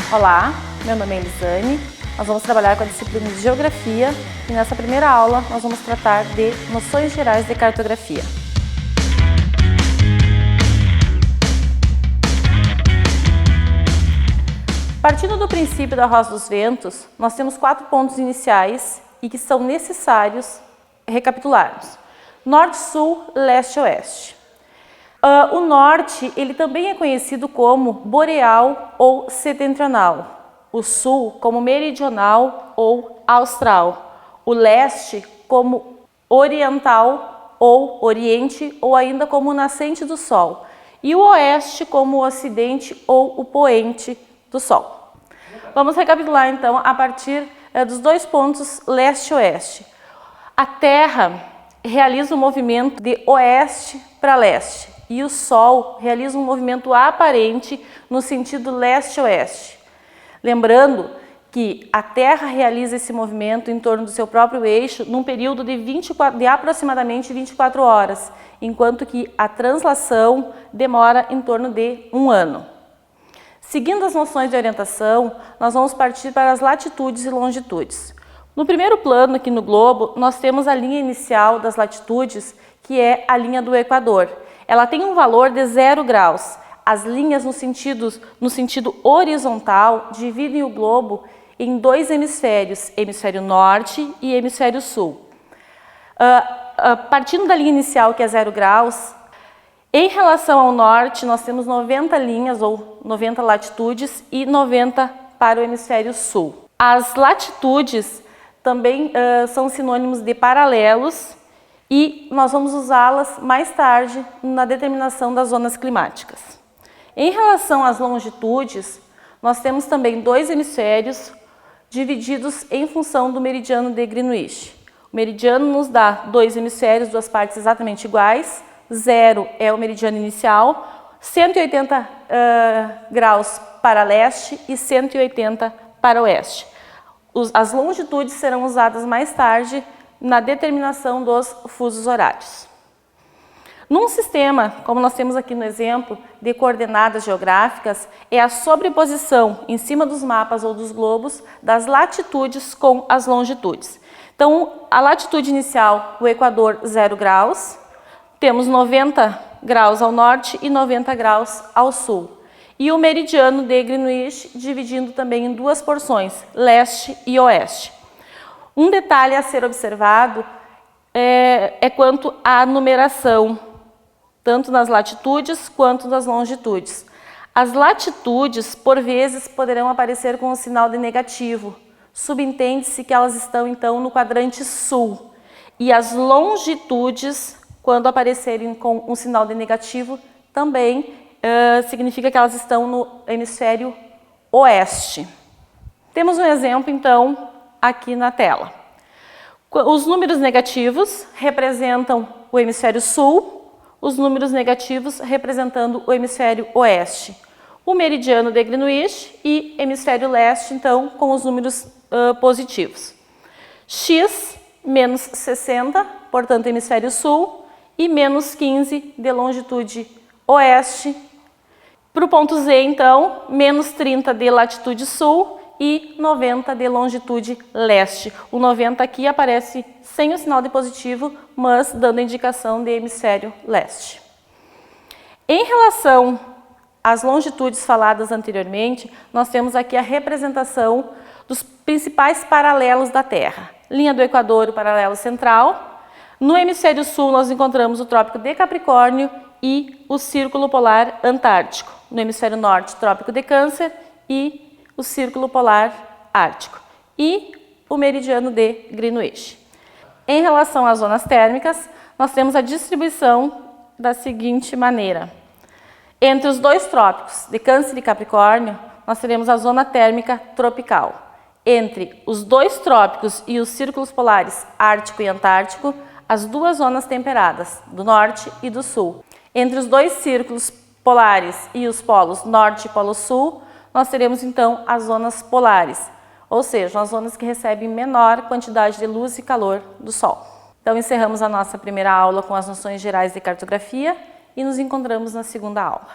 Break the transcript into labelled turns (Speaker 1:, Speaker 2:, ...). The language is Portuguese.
Speaker 1: Olá, meu nome é Elisane, nós vamos trabalhar com a disciplina de Geografia e nessa primeira aula nós vamos tratar de noções gerais de cartografia. Partindo do princípio da roça dos ventos, nós temos 4 pontos iniciais e que são necessários recapitularmos: norte, sul, leste e oeste. O norte, ele também é conhecido como boreal ou setentrional, o sul como meridional ou austral, o leste como oriental ou oriente ou ainda como nascente do sol e o oeste como o ocidente ou o poente do sol. Vamos recapitular então a partir dos 2 pontos leste e oeste. A Terra realiza um movimento de oeste para leste e o Sol realiza um movimento aparente no sentido leste-oeste. Lembrando que a Terra realiza esse movimento em torno do seu próprio eixo num período de aproximadamente 24 horas, enquanto que a translação demora em torno de 1 ano. Seguindo as noções de orientação, nós vamos partir para as latitudes e longitudes. No primeiro plano aqui no globo, nós temos a linha inicial das latitudes, que é a linha do Equador. Ela tem um valor de 0 graus. As linhas no sentido horizontal dividem o globo em 2 hemisférios, hemisfério norte e hemisfério sul. Partindo da linha inicial, que é 0 graus, em relação ao norte, nós temos 90 linhas ou 90 latitudes e 90 para o hemisfério sul. As latitudes também são sinônimos de paralelos e nós vamos usá-las mais tarde na determinação das zonas climáticas. Em relação às longitudes, nós temos também 2 hemisférios divididos em função do meridiano de Greenwich. O meridiano nos dá 2 hemisférios, 2 partes exatamente iguais. 0 é o meridiano inicial, 180 graus para leste e 180 para oeste. As longitudes serão usadas mais tarde na determinação dos fusos horários. Num sistema, como nós temos aqui no exemplo, de coordenadas geográficas, é a sobreposição em cima dos mapas ou dos globos das latitudes com as longitudes. Então, a latitude inicial, o Equador, 0 graus, temos 90 graus ao norte e 90 graus ao sul. E o meridiano de Greenwich dividindo também em 2 porções, leste e oeste. Um detalhe a ser observado é quanto à numeração, tanto nas latitudes quanto nas longitudes. As latitudes, por vezes, poderão aparecer com um sinal de negativo. Subentende-se que elas estão, então, no quadrante sul. E as longitudes, quando aparecerem com um sinal de negativo, também significa que elas estão no hemisfério oeste. Temos um exemplo, então, aqui na tela. Os números negativos representam o hemisfério sul, os números negativos representando o hemisfério oeste. O meridiano de Greenwich e hemisfério leste, então, com os números positivos. X, menos 60, portanto, hemisfério sul, e menos 15 de longitude oeste. Para o ponto Z, então, menos 30 de latitude sul e 90 de longitude leste. O 90 aqui aparece sem o sinal de positivo, mas dando a indicação de hemisfério leste. Em relação às longitudes faladas anteriormente, nós temos aqui a representação dos principais paralelos da Terra. Linha do Equador, o paralelo central. No hemisfério sul, nós encontramos o Trópico de Capricórnio e o Círculo Polar Antártico. No hemisfério norte, Trópico de Câncer e o Círculo Polar Ártico. E o meridiano de Greenwich. Em relação às zonas térmicas, nós temos a distribuição da seguinte maneira. Entre os 2 trópicos, de Câncer e Capricórnio, nós teremos a zona térmica tropical. Entre os 2 trópicos e os círculos polares Ártico e Antártico, as 2 zonas temperadas, do norte e do sul. Entre os 2 círculos polares e os polos norte e polo sul, nós teremos então as zonas polares, ou seja, as zonas que recebem menor quantidade de luz e calor do Sol. Então encerramos a nossa primeira aula com as noções gerais de cartografia e nos encontramos na segunda aula.